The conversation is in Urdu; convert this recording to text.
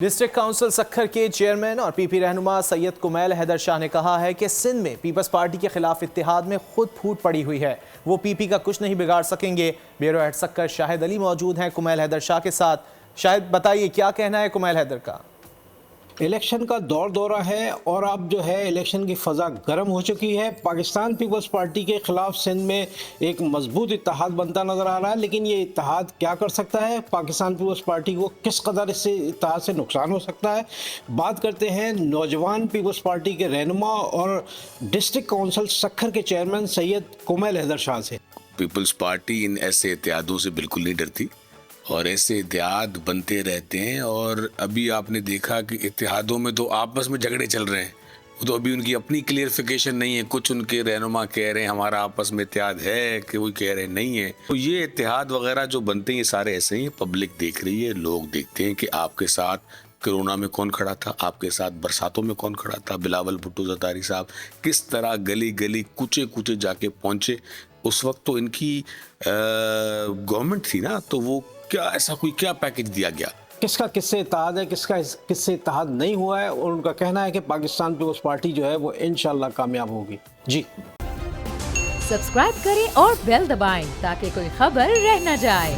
ڈسٹرکٹ کونسل سکھر کے چیئرمین اور پی پی رہنما سید کمیل حیدر شاہ نے کہا ہے کہ سندھ میں پیپلز پارٹی کے خلاف اتحاد میں خود پھوٹ پڑی ہوئی ہے، وہ پی پی کا کچھ نہیں بگاڑ سکیں گے۔ بیورو ہیڈ سکھر شاہد علی موجود ہیں کمیل حیدر شاہ کے ساتھ۔ شاہد بتائیے کیا کہنا ہے کمیل حیدر کا؟ الیکشن کا دور دورہ ہے اور اب جو ہے الیکشن کی فضا گرم ہو چکی ہے۔ پاکستان پیپلز پارٹی کے خلاف سندھ میں ایک مضبوط اتحاد بنتا نظر آ رہا ہے، لیکن یہ اتحاد کیا کر سکتا ہے؟ پاکستان پیپلز پارٹی کو کس قدر اس سے اتحاد سے نقصان ہو سکتا ہے؟ بات کرتے ہیں نوجوان پیپلز پارٹی کے رہنما اور ڈسٹرکٹ کونسل سکھر کے چیئرمین سید کمیل حیدر شاہ سے۔ پیپلز پارٹی ان ایسے اتحادوں سے بالکل نہیں ڈرتی اور ایسے اتحاد بنتے رہتے ہیں، اور ابھی آپ نے دیکھا کہ اتحادوں میں تو آپس میں جھگڑے چل رہے ہیں، وہ تو ابھی ان کی اپنی کلیئرفیکیشن نہیں ہے۔ کچھ ان کے رہنما کہہ رہے ہیں ہمارا آپس میں اتحاد ہے، کہ وہ کہہ رہے ہیں نہیں ہے۔ تو یہ اتحاد وغیرہ جو بنتے ہیں یہ سارے ایسے ہی، پبلک دیکھ رہی ہے، لوگ دیکھتے ہیں کہ آپ کے ساتھ کرونا میں کون کھڑا تھا، آپ کے ساتھ برساتوں میں کون کھڑا تھا۔ بلاول بھٹو زرداری صاحب کس طرح گلی گلی کوچے کوچے جا کے پہنچے۔ اس وقت تو ان کی گورنمنٹ تھی نا، تو وہ کیا ایسا کوئی کیا پیکج دیا گیا؟ کس کا کس سے اتحاد ہے، کس کا کس سے اتحاد نہیں ہوا ہے، اور ان کا کہنا ہے کہ پاکستان پیپلز پارٹی جو ہے وہ انشاءاللہ کامیاب ہوگی۔ جی سبسکرائب کریں اور بیل دبائیں تاکہ کوئی خبر رہ نہ جائے۔